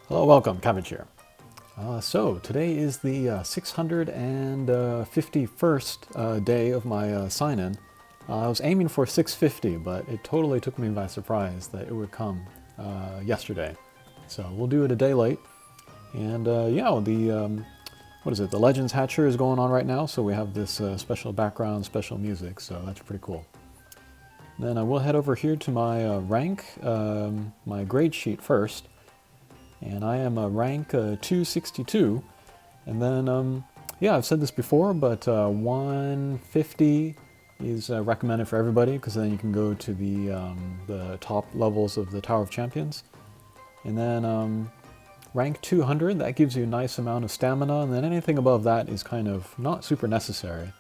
Hello, welcome, Cabbage here. So today is the 651st day of my sign-in. I was aiming for 650, but it totally took me by surprise that it would come yesterday. So we'll do it a day late. And yeah, what is it? The Legends Hatchery is going on right now, so we have this special background, special music, so that's pretty cool. Then I will head over here to my rank, my grade sheet first. And I am a rank 262, and then, yeah, I've said this before, but 150 is recommended for everybody, because then you can go to the top levels of the Tower of Champions. And then rank 200, that gives you a nice amount of stamina, and then anything above that is kind of not super necessary.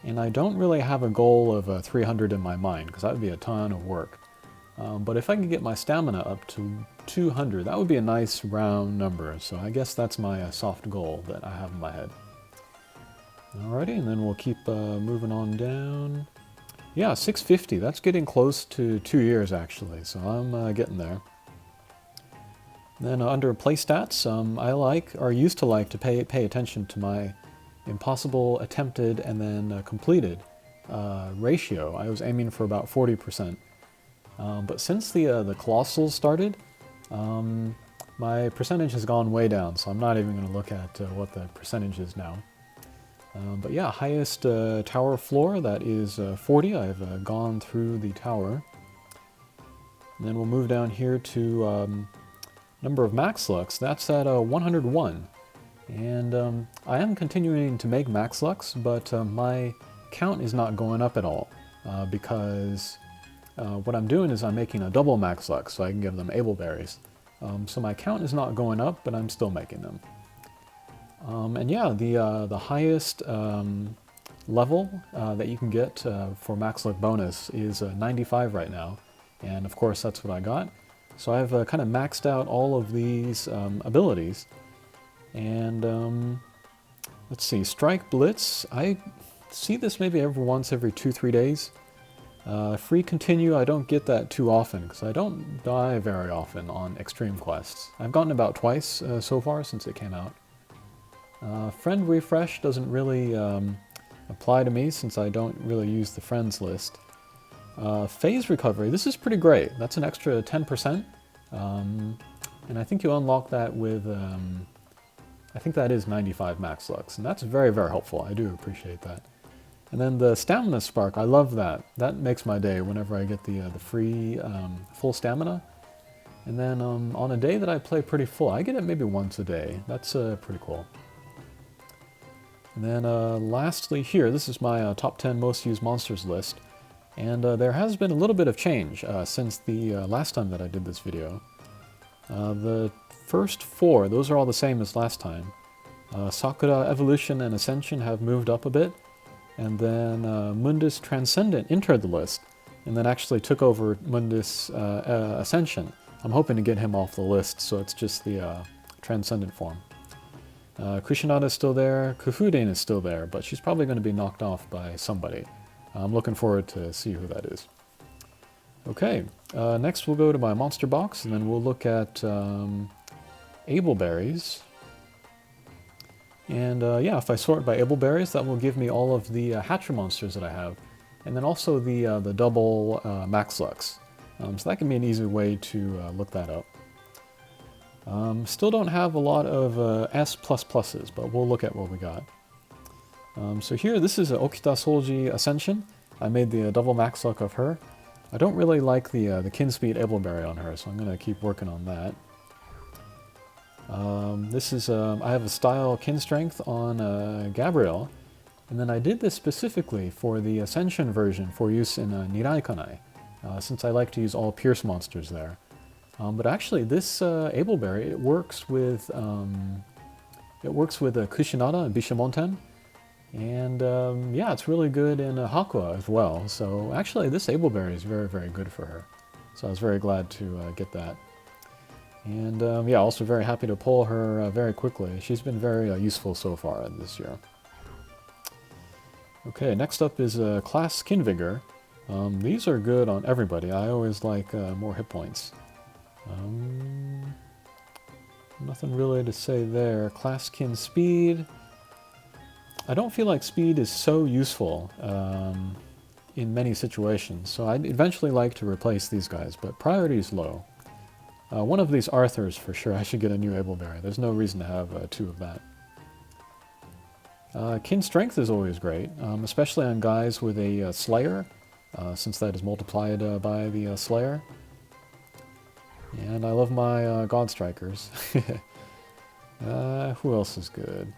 And I don't really have a goal of 300 in my mind, because that would be a ton of work. But if I can get my stamina up to 200, that would be a nice round number. So I guess that's my soft goal that I have in my head. Alrighty, and then we'll keep moving on down. Yeah, 650, that's getting close to 2 years actually, so I'm getting there. Then under play stats, I like, or used to like, to pay attention to my impossible, attempted, and then completed ratio. I was aiming for about 40%. But since the Colossals started, my percentage has gone way down, so I'm not even going to look at what the percentage is now. But yeah, highest tower floor, that is 40. I've gone through the tower. And then we'll move down here to number of max lux. That's at 101. And I am continuing to make max lux, but my count is not going up at all because what I'm doing is I'm making a double max lux so I can give them able berries. So my count is not going up, but I'm still making them. And yeah, the highest level that you can get for max lux bonus is 95 right now. And of course that's what I got. So I've kind of maxed out all of these abilities. And let's see, Strike Blitz, I see this maybe every 2-3 days. Free continue, I don't get that too often, because I don't die very often on extreme quests. I've gotten about twice so far since it came out. Friend refresh doesn't really apply to me since I don't really use the friends list. Phase recovery, this is pretty great. That's an extra 10%. And I think you unlock that with, I think that is 95 max lux, and that's very, very helpful. I do appreciate that. And then the Stamina Spark, I love that. That makes my day whenever I get the free full stamina. And then on a day that I play pretty full, I get it maybe once a day. That's pretty cool. And then lastly here, this is my top 10 most used monsters list. And there has been a little bit of change since the last time that I did this video. The first 4, those are all the same as last time. Sakura Evolution and Ascension have moved up a bit. And then Mundus Transcendent entered the list, and then actually took over Mundus Ascension. I'm hoping to get him off the list, so it's just the Transcendent form. Kushinada is still there, Kufuden is still there, but she's probably going to be knocked off by somebody. I'm looking forward to see who that is. Okay, next we'll go to my monster box, and then we'll look at able berries. And yeah, if I sort by able berries, that will give me all of the Hatchery monsters that I have. And then also the double max lux. So that can be an easy way to look that up. Still don't have a lot of S++s, but we'll look at what we got. So here, this is Okita Solji Ascension. I made the double max lux of her. I don't really like the kin speed able berry on her, so I'm going to keep working on that. This is, I have a style kin strength on Gabrielle, and then I did this specifically for the Ascension version for use in Nirai Kanai, since I like to use all Pierce monsters there. But actually this Ableberry, it works with Kushinada and Bishamonten, and yeah, it's really good in Hakua as well, so actually this Ableberry is very, very good for her. So I was very glad to get that. And yeah, also very happy to pull her very quickly. She's been very useful so far this year. Okay, next up is Class Skin Vigor. These are good on everybody. I always like more hit points. Nothing really to say there. Classkin speed. I don't feel like speed is so useful in many situations, so I'd eventually like to replace these guys, but priority is low. One of these Arthurs, for sure, I should get a new Ableberry. There's no reason to have two of that. Kin Strength is always great, especially on guys with a Slayer, since that is multiplied by the Slayer. And I love my God Strikers. Who else is good?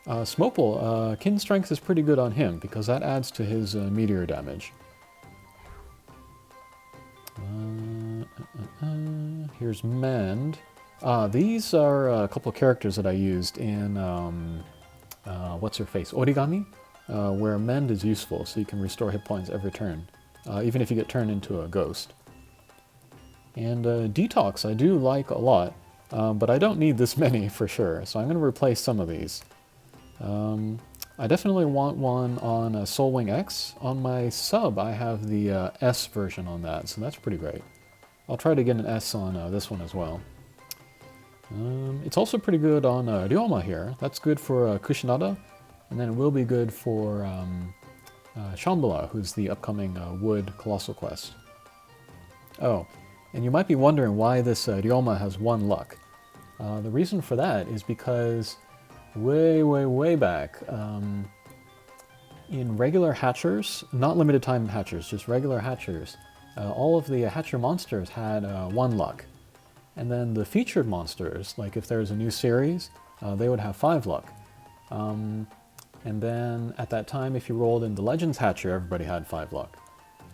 Smopel, Kin Strength is pretty good on him, because that adds to his Meteor damage. Here's Mend. These are a couple characters that I used in, what's-her-face, Origami, where Mend is useful, so you can restore hit points every turn, even if you get turned into a ghost. And Detox I do like a lot, but I don't need this many for sure, so I'm going to replace some of these. I definitely want one on Soulwing X. On my sub, I have the S version on that, so that's pretty great. I'll try to get an S on this one as well. It's also pretty good on Ryoma here. That's good for Kushinada, and then it will be good for Shambhala, who's the upcoming Wood Colossal Quest. Oh, and you might be wondering why this Ryoma has 1 luck. The reason for that is because way back, in regular hatchers, not limited time hatchers, just regular hatchers, all of the hatcher monsters had 1 luck. And then the featured monsters, like if there's a new series, they would have 5 luck. And then at that time, if you rolled in the Legends Hatcher, everybody had 5 luck.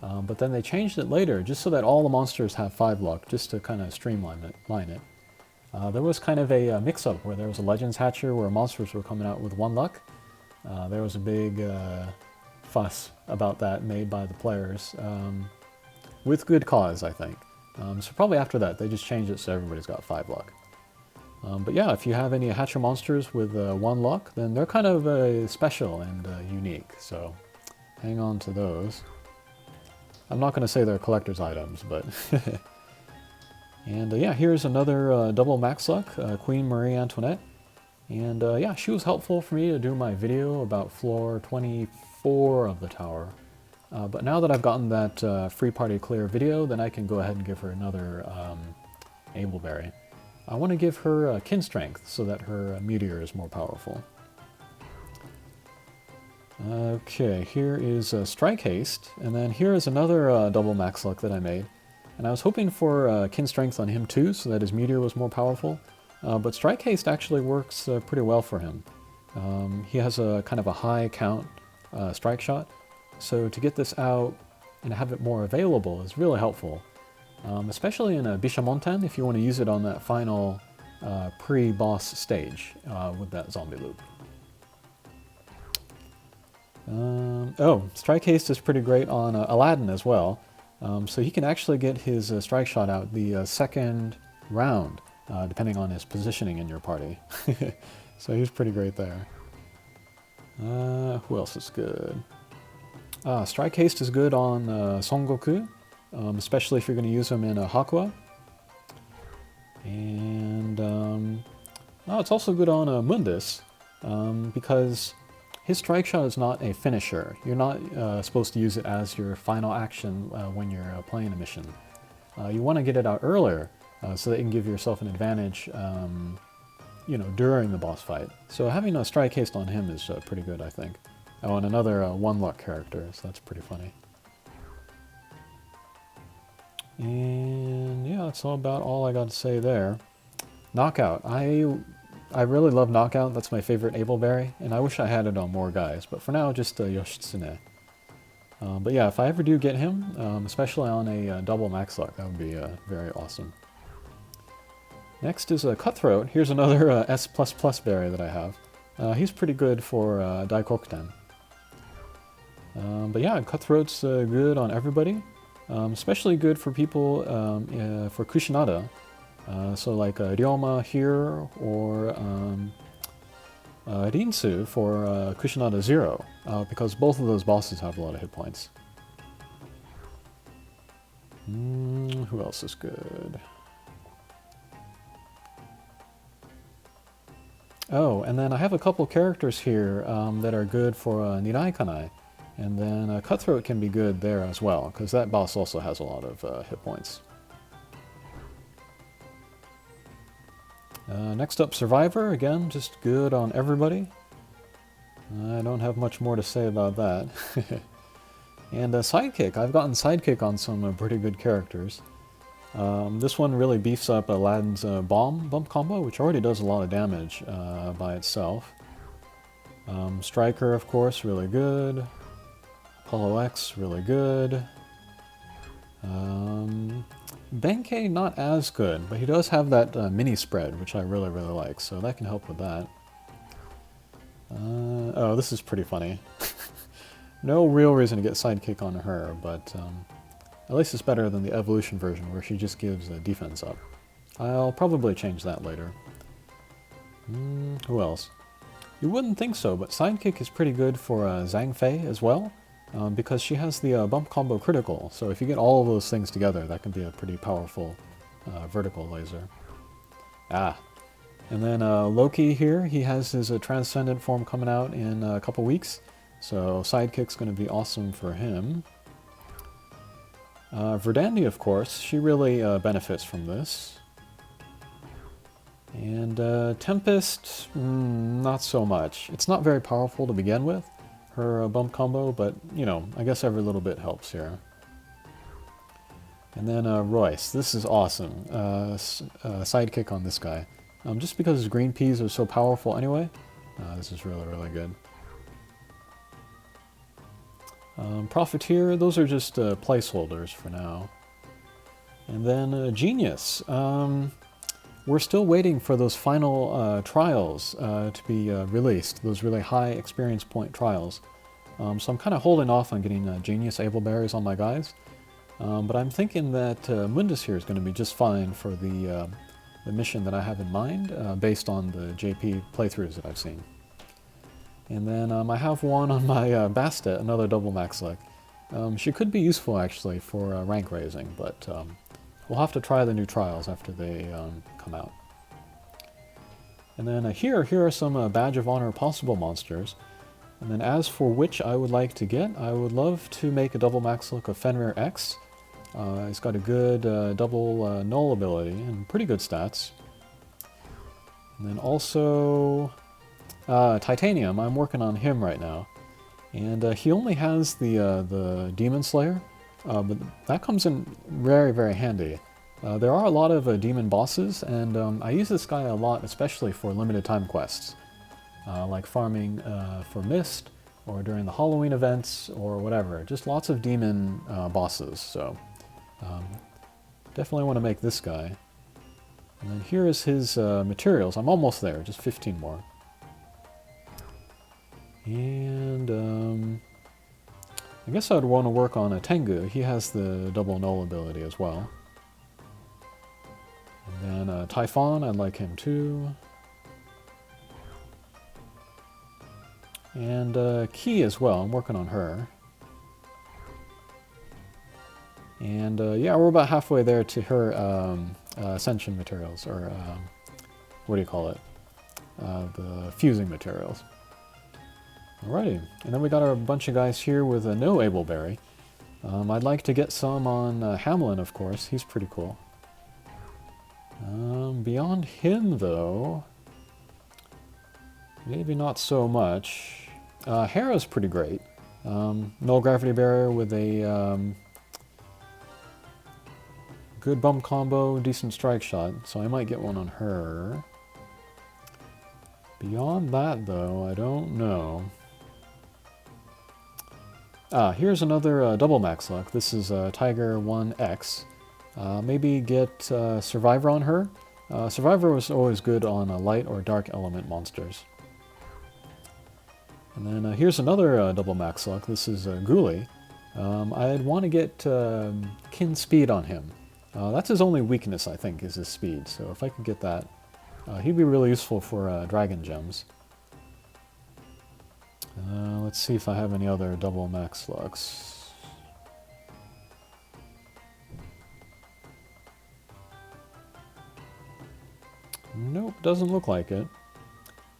But then they changed it later, just so that all the monsters have 5 luck, just to kind of streamline it. There was kind of a mix-up where there was a Legends Hatcher where monsters were coming out with 1 luck. There was a big fuss about that made by the players, with good cause, I think. So probably after that, they just changed it so everybody's got 5 luck. But yeah, if you have any Hatcher monsters with 1 luck, then they're kind of special and unique, so hang on to those. I'm not going to say they're collector's items, but... And yeah, here's another double max luck, Queen Marie Antoinette. And yeah, she was helpful for me to do my video about floor 24 of the tower. But now that I've gotten that free party clear video, then I can go ahead and give her another Ableberry. I want to give her Kin Strength so that her Meteor is more powerful. Okay, here is Strike Haste, and then here is another double max luck that I made. And I was hoping for Kin Strength on him too, so that his Meteor was more powerful. But Strike Haste actually works pretty well for him. He has a kind of a high count strike shot, so to get this out and have it more available is really helpful. Especially in a Bishamonten, if you want to use it on that final pre-boss stage with that zombie loop. Oh, Strike Haste is pretty great on Aladdin as well. So he can actually get his strike shot out the second round, depending on his positioning in your party. So he's pretty great there. Who else is good? Strike Haste is good on Son Goku, especially if you're going to use him in Hakua. And it's also good on Mundus, because his strike shot is not a finisher. You're not supposed to use it as your final action when you're playing a mission. You want to get it out earlier so that you can give yourself an advantage, during the boss fight. So having a Strike Haste on him is pretty good, I think. Oh, and another 1 luck character, so that's pretty funny. And yeah, that's about all I got to say there. Knockout. I really love Knockout, that's my favorite Ableberry, and I wish I had it on more guys, but for now, just Yoshitsune. But yeah, if I ever do get him, especially on a double max luck, that would be very awesome. Next is Cutthroat. Here's another S++ berry that I have. He's pretty good for Daikokuten. But yeah, Cutthroat's good on everybody, especially good for people for Kushinada. So like Ryoma here, or Rinsu for Kushinada 0, because both of those bosses have a lot of hit points. Who else is good? Oh, and then I have a couple characters here that are good for Nirai Kanai. And then Cutthroat can be good there as well, because that boss also has a lot of hit points. Next up, Survivor. Again, just good on everybody. I don't have much more to say about that. And Sidekick. I've gotten Sidekick on some pretty good characters. This one really beefs up Aladdin's bomb bump combo, which already does a lot of damage by itself. Striker, of course, really good. Apollo X, really good. Benkei, not as good, but he does have that mini spread, which I really, really like, so that can help with that. Oh, this is pretty funny. No real reason to get Sidekick on her, but at least it's better than the evolution version where she just gives defense up. I'll probably change that later. Who else? You wouldn't think so, but Sidekick is pretty good for Zhang Fei as well, because she has the bump combo critical, so if you get all of those things together, that can be a pretty powerful vertical laser. And then Loki here, he has his Transcendent form coming out in a couple weeks, so Sidekick's going to be awesome for him. Verdandi, of course, she really benefits from this. And Tempest, not so much. It's not very powerful to begin with, her bump combo, but, you know, I guess every little bit helps here. And then Royce, this is awesome. Sidekick on this guy. Just because his green peas are so powerful anyway, this is really, really good. Profiteer, those are just placeholders for now. And then Genius. We're still waiting for those final trials to be released, those really high experience point trials. So I'm kind of holding off on getting Genius Ableberries on my guys. But I'm thinking that Mundus here is going to be just fine for the mission that I have in mind, based on the JP playthroughs that I've seen. And then I have one on my Bastet, another double max luck. She could be useful actually for rank raising, but we'll have to try the new trials after they come out. And then here are some Badge of Honor possible monsters. And then as for which I would like to get, I would love to make a double max luck of Fenrir X. He's got a good double null ability and pretty good stats. And then also Titanium, I'm working on him right now. And he only has the Demon Slayer, but that comes in very, very handy. There are a lot of demon bosses, and I use this guy a lot, especially for limited time quests. Like farming for Mist, or during the Halloween events, or whatever. Just lots of demon bosses, so definitely want to make this guy. And then here is his materials. I'm almost there, just 15 more. And I guess I'd want to work on a Tengu. He has the double null ability as well. And then Typhon, I'd like him too. And Key as well, I'm working on her. And yeah, we're about halfway there to her Ascension materials, or what do you call it? The fusing materials. Alrighty, and then we got our bunch of guys here with no Ableberry. I'd like to get some on Hamlin, of course. He's pretty cool. Beyond him, though, maybe not so much. Hera's pretty great. Null Gravity Barrier with a good bump combo, decent strike shot, so I might get one on her. Beyond that, though, I don't know. Here's another double max luck. This is Tiger 1X. Maybe get Survivor on her. Survivor was always good on light or dark element monsters. And then here's another double max luck. This is Ghoulie. I'd want to get Kin Speed on him. That's his only weakness, I think, is his speed. So if I could get that, he'd be really useful for Dragon Gems. Let's see if I have any other double max lucks. Nope, doesn't look like it.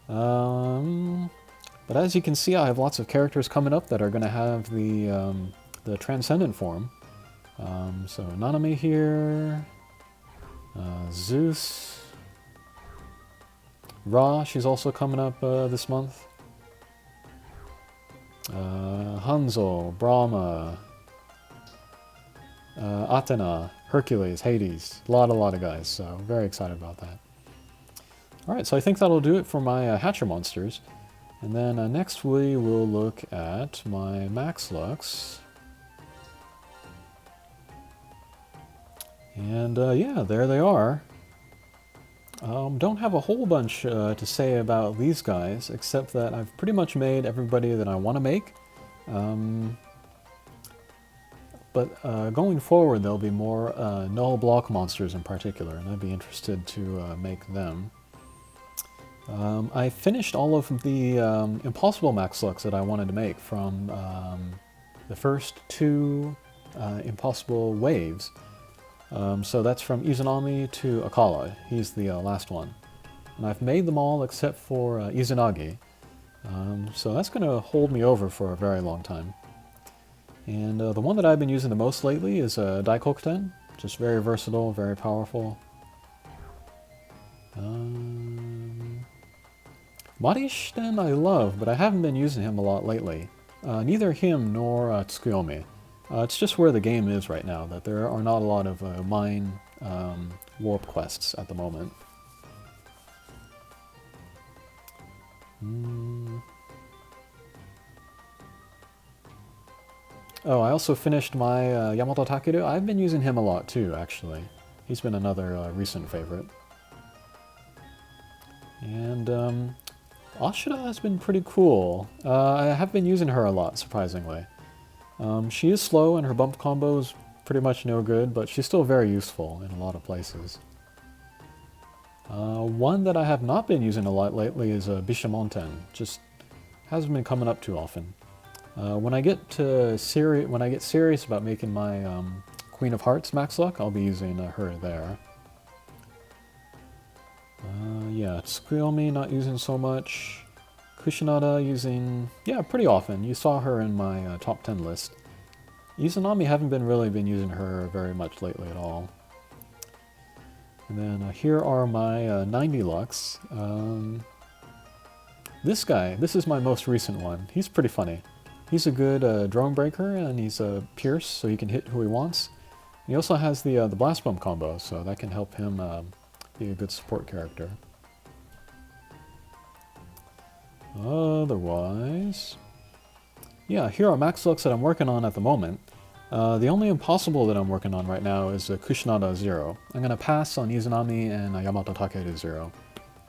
But as you can see, I have lots of characters coming up that are going to have the Transcendent form. So Naname here, Zeus, Ra, she's also coming up this month. Hanzo, Brahma, Athena, Hercules, Hades, a lot of guys, so very excited about that. Alright, so I think that'll do it for my Hatcher monsters. And then next we will look at my Max Lux. And yeah, there they are. Don't have a whole bunch to say about these guys, except that I've pretty much made everybody that I want to make. But going forward, there'll be more null block monsters in particular, and I'd be interested to make them. I finished all of the Impossible Max Lux that I wanted to make from the first two Impossible Waves. So that's from Izanami to Akala. He's the last one. And I've made them all except for Izanagi. So that's going to hold me over for a very long time. And the one that I've been using the most lately is Daikokuten. Just very versatile, very powerful. Marishten I love, but I haven't been using him a lot lately. Neither him nor Tsukuyomi. It's just where the game is right now, that there are not a lot of mine warp quests at the moment. Oh, I also finished my Yamato Takeru. I've been using him a lot too, actually. He's been another recent favorite. And Ashura has been pretty cool. I have been using her a lot, surprisingly. She is slow and her bump combo is pretty much no good, but she's still very useful in a lot of places. One that I have not been using a lot lately is Bishamonten. Just hasn't been coming up too often. When I get serious about making my Queen of Hearts Max Luck, I'll be using her there. Yeah, Tsukuyomi not using so much. Kushinada using, yeah, pretty often. You saw her in my top 10 list. Izanami haven't really been using her very much lately at all. And then here are my 90 Lux. This guy, this is my most recent one. He's pretty funny. He's a good drone breaker, and he's a pierce, so he can hit who he wants. He also has the blast bomb combo, so that can help him be a good support character. Otherwise, yeah, here are Max Lux that I'm working on at the moment. The only impossible that I'm working on right now is Kushinada 0. I'm going to pass on Izanami and Yamato Takeru 0.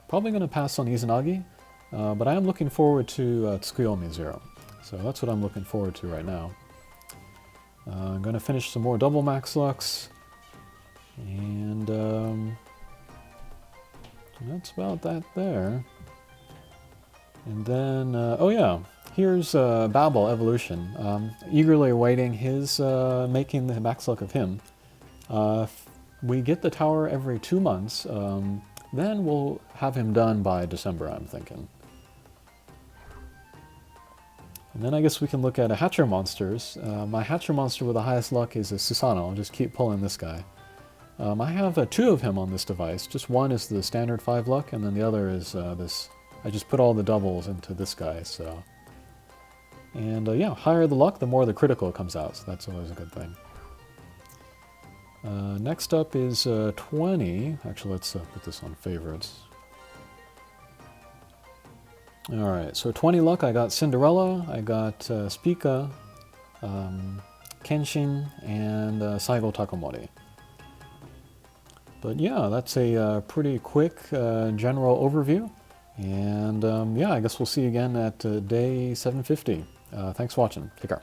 Probably going to pass on Izanagi, but I am looking forward to Tsukuyomi 0. So that's what I'm looking forward to right now. I'm going to finish some more double Max Lux, and that's about that there. And then, oh yeah, here's Babel Evolution. Eagerly awaiting his making the Max Luck of him. We get the tower every 2 months. Then we'll have him done by December, I'm thinking. And then I guess we can look at Hatcher monsters. My Hatcher monster with the highest luck is a Susanoo. I'll just keep pulling this guy. I have 2 of him on this device. Just one is the standard 5 luck, and then the other is this. I just put all the doubles into this guy, so. And yeah, higher the luck, the more the critical comes out, so that's always a good thing. Next up is 20. Actually, let's put this on favorites. Alright, so 20 luck, I got Cinderella, I got Spica, Kenshin, and Saigo Takamori. But yeah, that's a pretty quick general overview. And yeah, I guess we'll see you again at day 750. Thanks for watching. Take care.